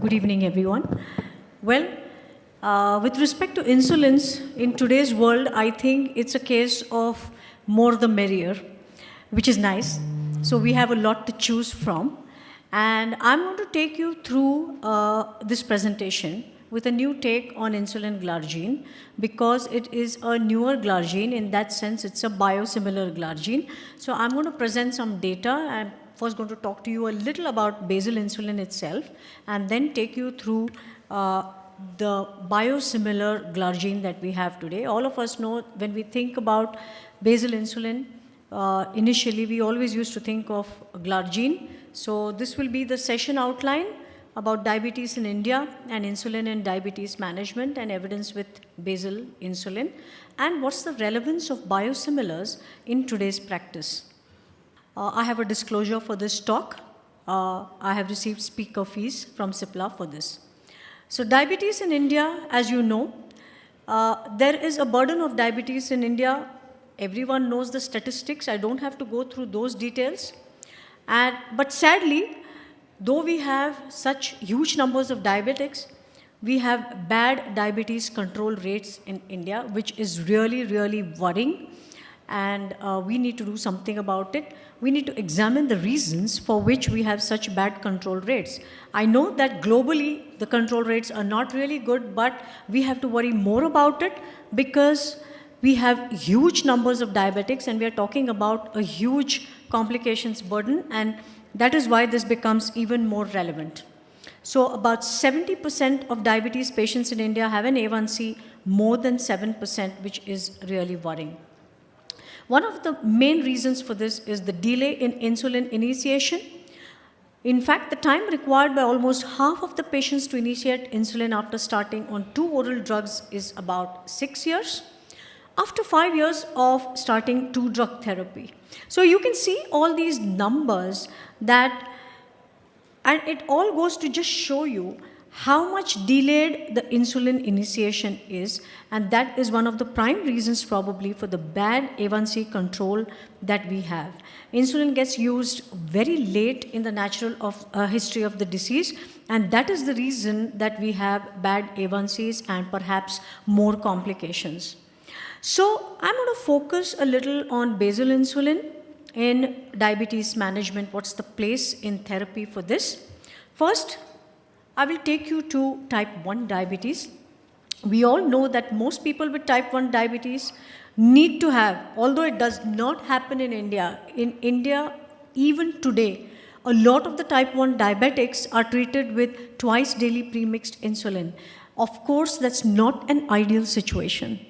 Good evening, everyone. Well, with respect to insulins, in today's world, I think it's a case of more the merrier, which is nice. So we have a lot to choose from. And I'm going to take you through this presentation with a new take on insulin glargine because it is a newer glargine. In that sense, it's a biosimilar glargine. So I'm going to present some data. I'm first going to talk to you a little about basal insulin itself and then take you through the biosimilar glargine that we have today. All of us know when we think about basal insulin, initially we always used to think of glargine. So this will be the session outline about diabetes in India and insulin and diabetes management and evidence with basal insulin and what's the relevance of biosimilars in today's practice. I have a disclosure for this talk. I have received speaker fees from CIPLA for this. So diabetes in India, as you know, there is a burden of diabetes in India. Everyone knows the statistics. I don't have to go through those details. But sadly, though we have such huge numbers of diabetics, we have bad diabetes control rates in India, which is really, really worrying. And we need to do something about it. We need to examine the reasons for which we have such bad control rates. I know that globally the control rates are not really good, but we have to worry more about it because we have huge numbers of diabetics and we are talking about a huge complications burden, and that is why this becomes even more relevant. So about 70% of diabetes patients in India have an A1C more than 7%, which is really worrying. One of the main reasons for this is the delay in insulin initiation. In fact, the time required by almost half of the patients to initiate insulin after starting on 2 oral drugs is about 6 years. After 5 years of starting 2 drug therapy. So you can see all these numbers that, and it all goes to just show you how much delayed the insulin initiation is, and that is one of the prime reasons probably for the bad A1C control that we have. Insulin gets used very late in the natural history of the disease, and that is the reason that we have bad A1Cs and perhaps more complications. So I'm going to focus a little on basal insulin in diabetes management. What's the place in therapy for this? First, I will take you to type 1 diabetes. We all know that most people with type 1 diabetes need to have, although it does not happen in India, even today, a lot of the type 1 diabetics are treated with twice daily premixed insulin. Of course, that's not an ideal situation.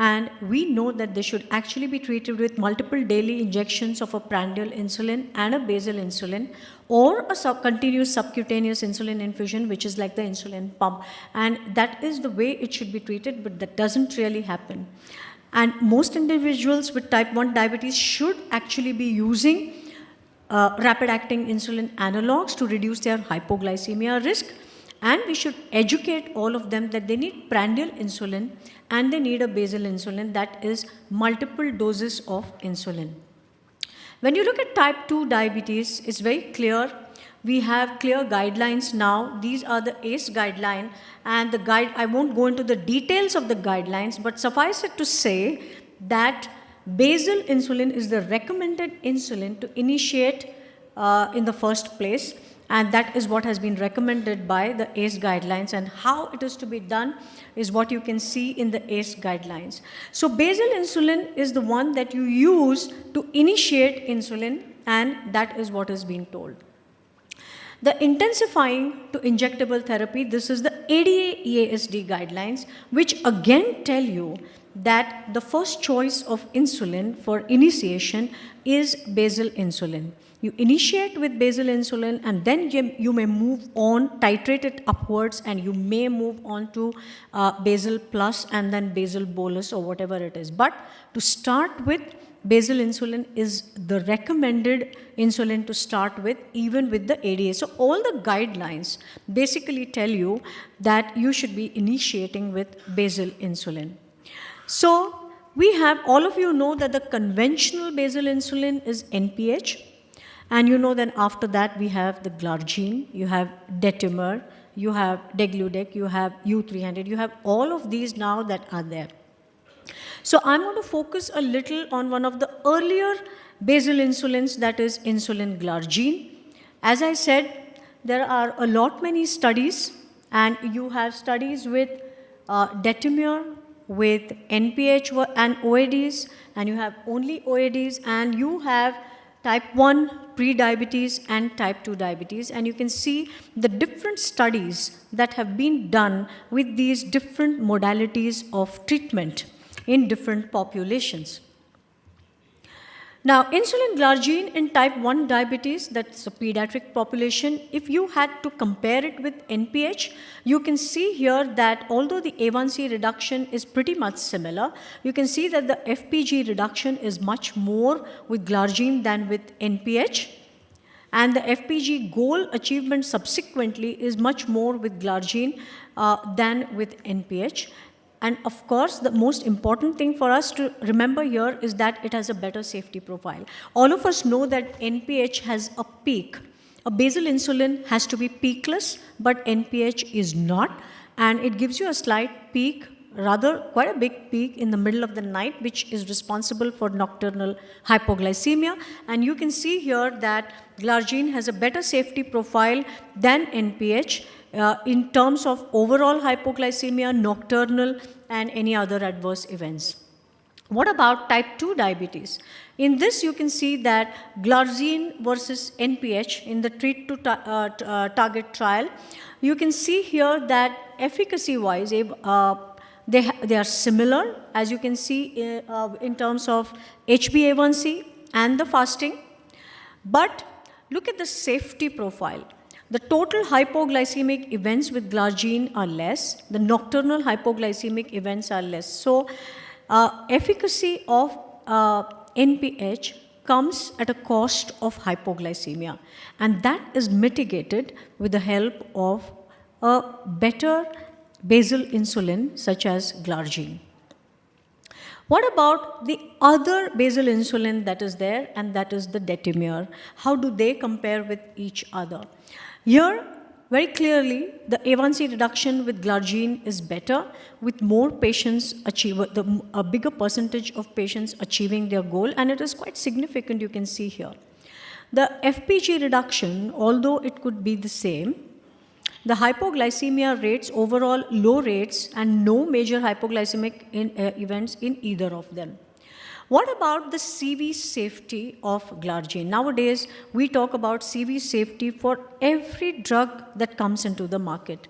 And we know that they should actually be treated with multiple daily injections of a prandial insulin and a basal insulin, or a continuous subcutaneous insulin infusion, which is like the insulin pump. And that is the way it should be treated, but that doesn't really happen. And most individuals with type 1 diabetes should actually be using rapid-acting insulin analogs to reduce their hypoglycemia risk. And we should educate all of them that they need prandial insulin and they need a basal insulin, that is multiple doses of insulin. When you look at type 2 diabetes, it's very clear. We have clear guidelines now. These are the ACE guideline, and I won't go into the details of the guidelines, but suffice it to say that basal insulin is the recommended insulin to initiate in the first place. And that is what has been recommended by the ACE guidelines, and how it is to be done is what you can see in the ACE guidelines. So basal insulin is the one that you use to initiate insulin, and that is what is being told. The intensifying to injectable therapy, this is the ADA EASD guidelines, which again tell you that the first choice of insulin for initiation is basal insulin. You initiate with basal insulin and then you may move on, titrate it upwards, and you may move on to basal plus and then basal bolus or whatever it is. But to start with, basal insulin is the recommended insulin to start with, even with the ADA. So all the guidelines basically tell you that you should be initiating with basal insulin. So we have, all of you know that the conventional basal insulin is NPH. And you know then after that we have the glargine, you have detamers, you have degludec, you have U300, you have all of these now that are there. So I'm going to focus a little on one of the earlier basal insulins, that is insulin glargine. As I said, there are a lot many studies, and you have studies with detemir, with NPH and OADs, and you have only OADs, and you have type 1 pre-diabetes and type 2 diabetes, and you can see the different studies that have been done with these different modalities of treatment in different populations. Now, insulin glargine in type 1 diabetes, that's a pediatric population, if you had to compare it with NPH, you can see here that although the A1C reduction is pretty much similar, you can see that the FPG reduction is much more with glargine than with NPH. And the FPG goal achievement subsequently is much more with glargine than with NPH. And of course, the most important thing for us to remember here is that it has a better safety profile. All of us know that NPH has a peak. A basal insulin has to be peakless, but NPH is not. And it gives you a slight peak, rather quite a big peak in the middle of the night, which is responsible for nocturnal hypoglycemia. And you can see here that glargine has a better safety profile than NPH in terms of overall hypoglycemia, nocturnal, and any other adverse events. What about type 2 diabetes? In this, you can see that glargine versus NPH in the treat to target trial, you can see here that efficacy-wise, they are similar, as you can see in terms of HbA1c and the fasting. But look at the safety profile. The total hypoglycemic events with glargine are less. The nocturnal hypoglycemic events are less. So, efficacy of NPH comes at a cost of hypoglycemia, and that is mitigated with the help of a better basal insulin such as glargine. What about the other basal insulin that is there, and that is the detemir? How do they compare with each other? Here, very clearly, the A1C reduction with glargine is better, with more patients a bigger percentage of patients achieving their goal, and it is quite significant, you can see here. The FPG reduction, although it could be the same, the hypoglycemia rates, overall low rates, and no major hypoglycemic events in either of them. What about the CV safety of glargine? Nowadays, we talk about CV safety for every drug that comes into the market.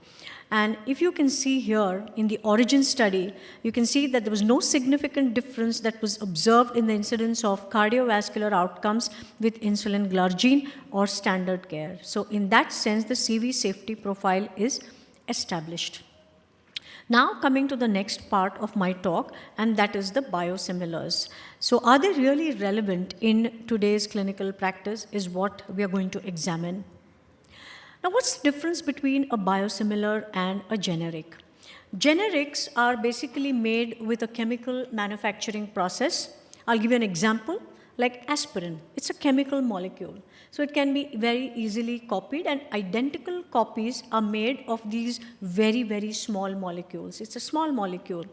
And if you can see here in the origin study, you can see that there was no significant difference that was observed in the incidence of cardiovascular outcomes with insulin glargine or standard care. So in that sense, the CV safety profile is established. Now coming to the next part of my talk, and that is the biosimilars. So are they really relevant in today's clinical practice is what we are going to examine. Now what's the difference between a biosimilar and a generic? Generics are basically made with a chemical manufacturing process. I'll give you an example, like aspirin. It's a chemical molecule. So it can be very easily copied, and identical copies are made of these very, very small molecules. It's a small molecule.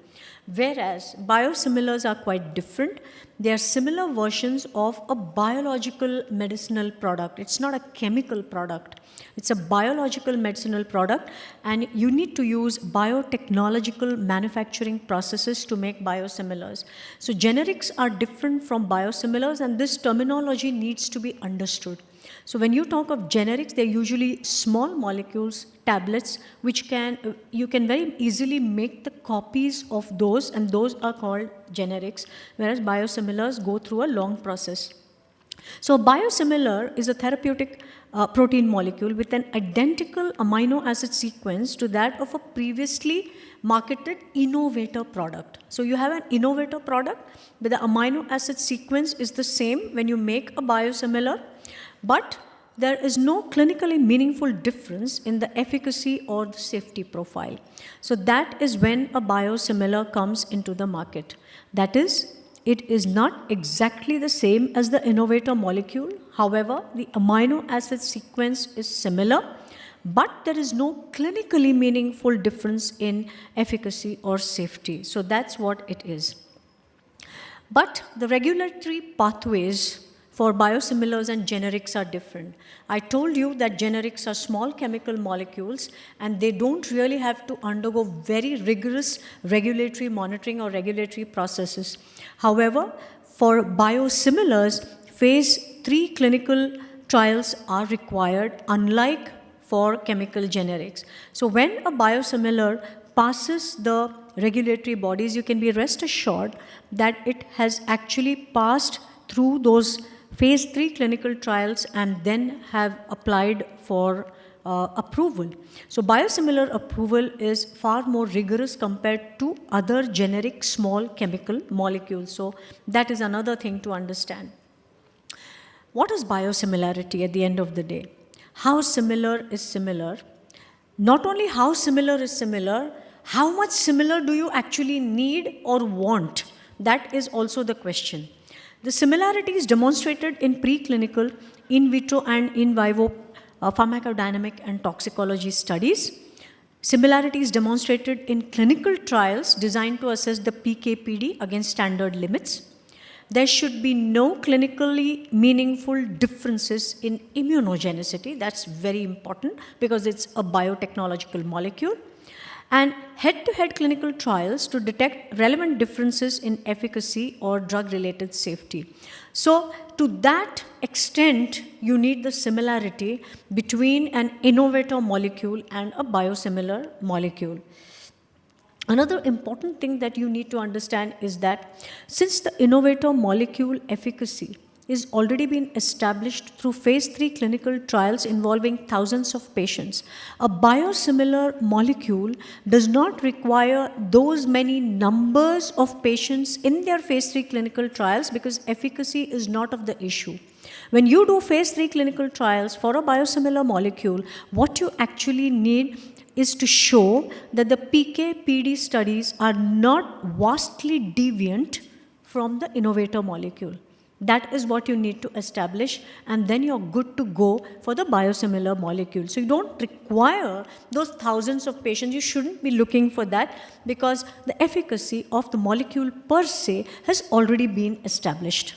Whereas biosimilars are quite different. They are similar versions of a biological medicinal product. It's not a chemical product. It's a biological medicinal product, and you need to use biotechnological manufacturing processes to make biosimilars. So generics are different from biosimilars, and this terminology needs to be understood. So when you talk of generics, they're usually small molecules, tablets, which you can very easily make the copies of those, and those are called generics, whereas biosimilars go through a long process. So a biosimilar is a therapeutic protein molecule with an identical amino acid sequence to that of a previously marketed innovator product. So you have an innovator product, but the amino acid sequence is the same when you make a biosimilar, but there is no clinically meaningful difference in the efficacy or the safety profile. So that is when a biosimilar comes into the market. That is, it is not exactly the same as the innovator molecule. However, the amino acid sequence is similar, but there is no clinically meaningful difference in efficacy or safety. So that's what it is. But the regulatory pathways for biosimilars and generics are different. I told you that generics are small chemical molecules and they don't really have to undergo very rigorous regulatory monitoring or regulatory processes. However, for biosimilars, phase 3 clinical trials are required, unlike for chemical generics. So when a biosimilar passes the regulatory bodies, you can be rest assured that it has actually passed through those phase 3 clinical trials and then have applied for approval. So biosimilar approval is far more rigorous compared to other generic small chemical molecules. So that is another thing to understand. What is biosimilarity at the end of the day? How similar is similar? Not only how similar is similar, how much similar do you actually need or want? That is also the question. The similarity is demonstrated in preclinical, in vitro and in vivo pharmacodynamic and toxicology studies. Similarity is demonstrated in clinical trials designed to assess the PK/PD against standard limits. There should be no clinically meaningful differences in immunogenicity. That's very important because it's a biotechnological molecule. And head-to-head clinical trials to detect relevant differences in efficacy or drug-related safety. So to that extent, you need the similarity between an innovator molecule and a biosimilar molecule. Another important thing that you need to understand is that since the innovator molecule efficacy is already been established through phase 3 clinical trials involving thousands of patients, a biosimilar molecule does not require those many numbers of patients in their phase 3 clinical trials because efficacy is not of the issue. When you do phase 3 clinical trials for a biosimilar molecule, what you actually need is to show that the PK/PD studies are not vastly deviant from the innovator molecule. That is what you need to establish, and then you're good to go for the biosimilar molecule. So you don't require those thousands of patients. You shouldn't be looking for that because the efficacy of the molecule per se has already been established.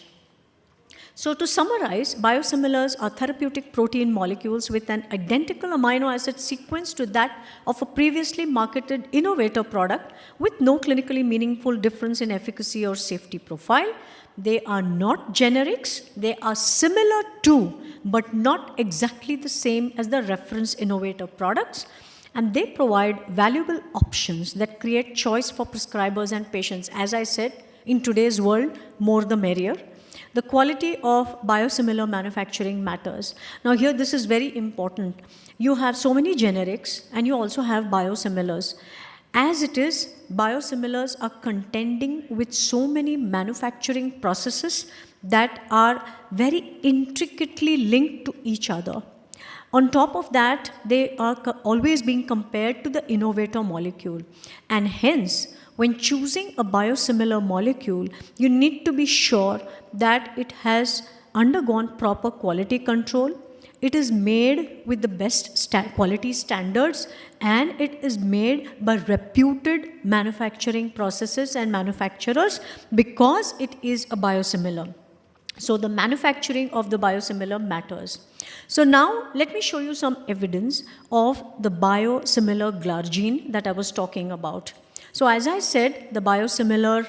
So to summarize, biosimilars are therapeutic protein molecules with an identical amino acid sequence to that of a previously marketed innovator product with no clinically meaningful difference in efficacy or safety profile. They are not generics. They are similar to, but not exactly the same as the reference innovator products. And they provide valuable options that create choice for prescribers and patients. As I said, in today's world, more the merrier. The quality of biosimilar manufacturing matters. Now here, this is very important. You have so many generics and you also have biosimilars. As it is, biosimilars are contending with so many manufacturing processes that are very intricately linked to each other. On top of that, they are always being compared to the innovator molecule. And hence, when choosing a biosimilar molecule, you need to be sure that it has undergone proper quality control, it is made with the best quality standards, and it is made by reputed manufacturing processes and manufacturers because it is a biosimilar. So the manufacturing of the biosimilar matters. So now let me show you some evidence of the biosimilar glargine that I was talking about. So as I said, the biosimilar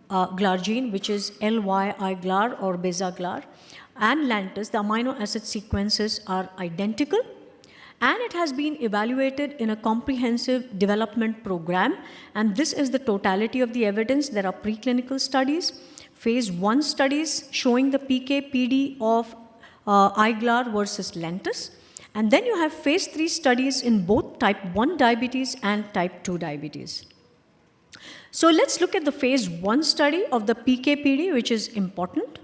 glargine, which is LYI-GLAR or Beza-GLAR, and Lantus, the amino acid sequences are identical, and it has been evaluated in a comprehensive development program, and this is the totality of the evidence. There are preclinical studies, phase 1 studies showing the PK/PD of IGLAR versus Lantus, and then you have phase 3 studies in both type 1 diabetes and type 2 diabetes. So let's look at the phase 1 study of the PK/PD, which is important.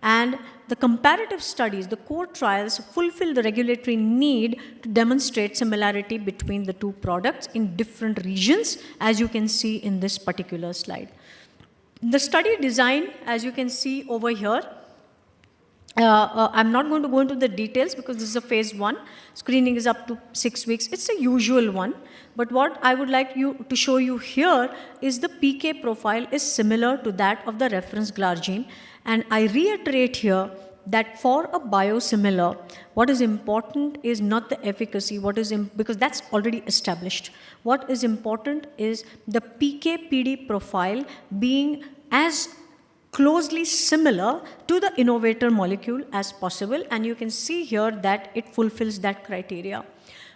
And the comparative studies, the core trials, fulfill the regulatory need to demonstrate similarity between the two products in different regions, as you can see in this particular slide. The study design, as you can see over here, I'm not going to go into the details because this is a phase 1. Screening is up to 6 weeks. It's a usual one. But what I would like to show you here is the PK profile is similar to that of the reference glargine. And I reiterate here that for a biosimilar, what is important is not the efficacy, because that's already established. What is important is the PK-PD profile being as closely similar to the innovator molecule as possible, and you can see here that it fulfills that criteria.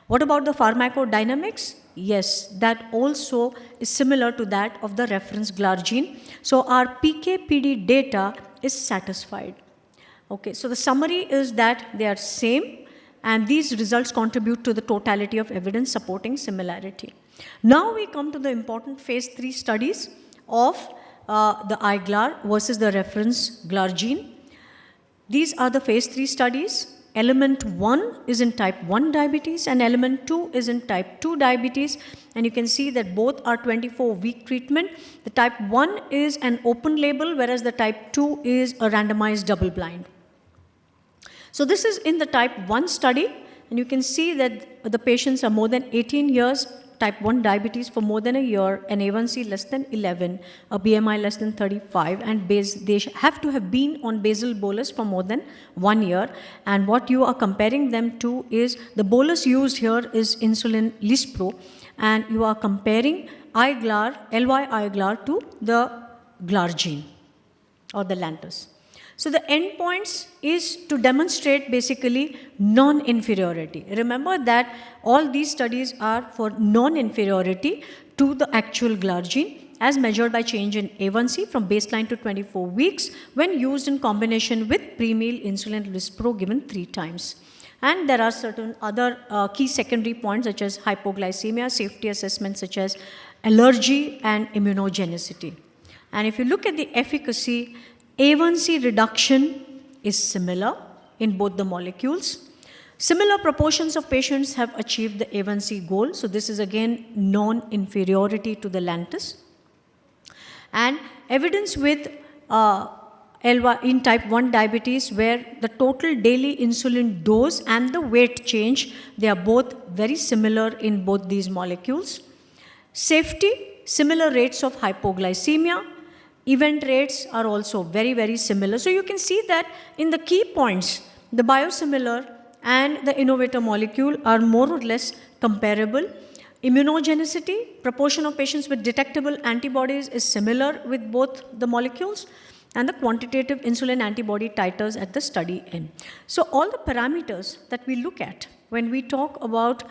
What about the pharmacodynamics? Yes, that also is similar to that of the reference glargine. So our PK-PD data is satisfied. Okay, so the summary is that they are same, and these results contribute to the totality of evidence supporting similarity. Now we come to the important phase 3 studies of the iGlar versus the reference glargine. These are the phase 3 studies. Element 1 is in type 1 diabetes and element 2 is in type 2 diabetes, and you can see that both are 24-week treatment. The type 1 is an open label, whereas the type 2 is a randomized double blind. So this is in the type 1 study, and you can see that the patients are more than 18 years, type 1 diabetes for more than a year, an A1C less than 11, a BMI less than 35, and they have to have been on basal bolus for more than 1 year. And what you are comparing them to is, the bolus used here is insulin Lispro, and you are comparing iGlar, LY iGlar to the glargine or the Lantus. So the endpoints is to demonstrate basically non-inferiority. Remember that all these studies are for non-inferiority to the actual glargine as measured by change in A1C from baseline to 24 weeks when used in combination with pre-meal insulin Lispro given 3 times. And there are certain other key secondary points such as hypoglycemia, safety assessments such as allergy and immunogenicity. And if you look at the efficacy, A1C reduction is similar in both the molecules. Similar proportions of patients have achieved the A1C goal. So this is again non-inferiority to the Lantus. And evidence with in type 1 diabetes, where the total daily insulin dose and the weight change, they are both very similar in both these molecules. Safety, similar rates of hypoglycemia. Event rates are also very, very similar. So you can see that in the key points, the biosimilar and the innovator molecule are more or less comparable. Immunogenicity, proportion of patients with detectable antibodies is similar with both the molecules, and the quantitative insulin antibody titers at the study end. So all the parameters that we look at when we talk about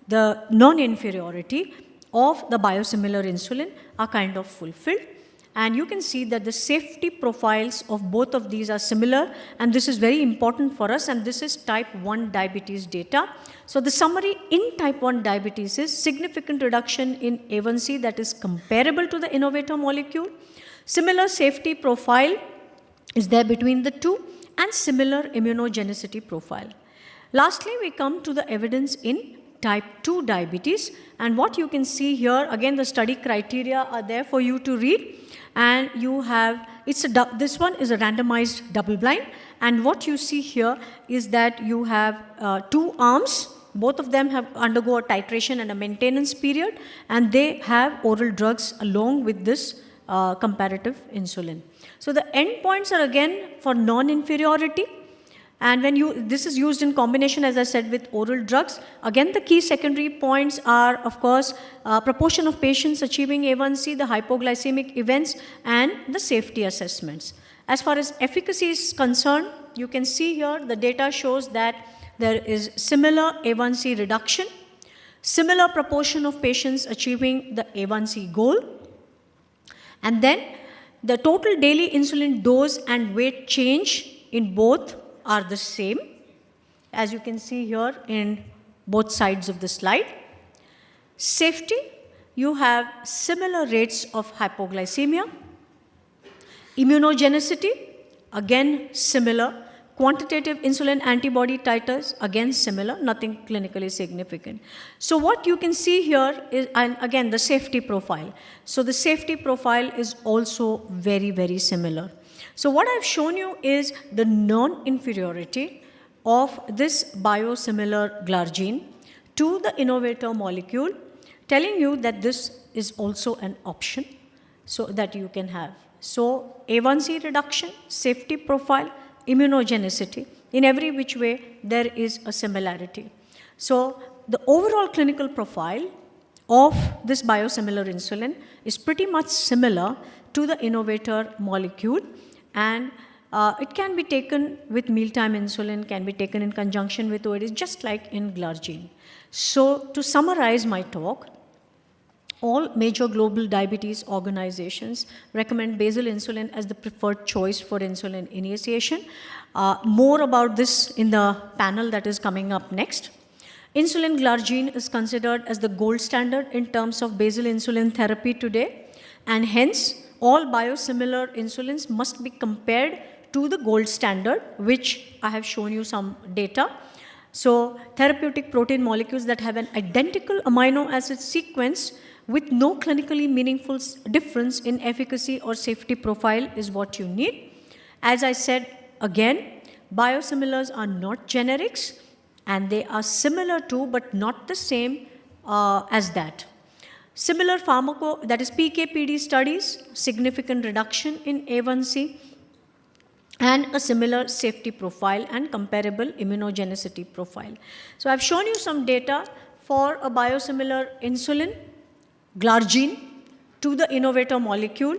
the non-inferiority of the biosimilar insulin are kind of fulfilled. And you can see that the safety profiles of both of these are similar, and this is very important for us, and this is type 1 diabetes data. So the summary in type 1 diabetes is significant reduction in A1C that is comparable to the innovator molecule. Similar safety profile is there between the two, and similar immunogenicity profile. Lastly, we come to the evidence in type 2 diabetes, and what you can see here, again the study criteria are there for you to read, and you have, this one is a randomized double blind, and what you see here is that you have 2 arms, both of them have undergo a titration and a maintenance period, and they have oral drugs along with this comparative insulin. So the endpoints are again for non-inferiority. And when this is used in combination, as I said, with oral drugs. Again, the key secondary points are, of course, proportion of patients achieving A1C, the hypoglycemic events, and the safety assessments. As far as efficacy is concerned, you can see here the data shows that there is similar A1C reduction, similar proportion of patients achieving the A1C goal, and then the total daily insulin dose and weight change in both are the same, as you can see here in both sides of the slide. Safety, you have similar rates of hypoglycemia. Immunogenicity, again similar. Quantitative insulin antibody titers, again similar, nothing clinically significant. So what you can see here is, and again, the safety profile. So the safety profile is also very, very similar. So what I've shown you is the non-inferiority of this biosimilar glargine to the innovator molecule, telling you that this is also an option so that you can have. So A1C reduction, safety profile, immunogenicity, in every which way there is a similarity. So the overall clinical profile of this biosimilar insulin is pretty much similar to the innovator molecule, and it can be taken with mealtime insulin, can be taken in conjunction with OADs, just like in glargine. So to summarize my talk, all major global diabetes organizations recommend basal insulin as the preferred choice for insulin initiation. More about this in the panel that is coming up next. Insulin glargine is considered as the gold standard in terms of basal insulin therapy today, and hence all biosimilar insulins must be compared to the gold standard, which I have shown you some data. So therapeutic protein molecules that have an identical amino acid sequence with no clinically meaningful difference in efficacy or safety profile is what you need. As I said again, biosimilars are not generics, and they are similar to but not the same as that. Similar that is PK/PD studies, significant reduction in A1C, and a similar safety profile and comparable immunogenicity profile. So I've shown you some data for a biosimilar insulin, glargine, to the innovator molecule.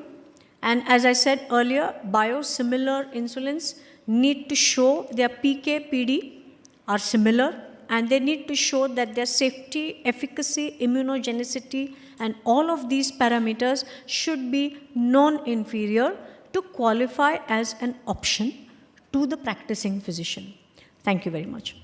And as I said earlier, biosimilar insulins need to show their PK/PD are similar, and they need to show that their safety, efficacy, immunogenicity, and all of these parameters should be non-inferior to qualify as an option to the practicing physician. Thank you very much.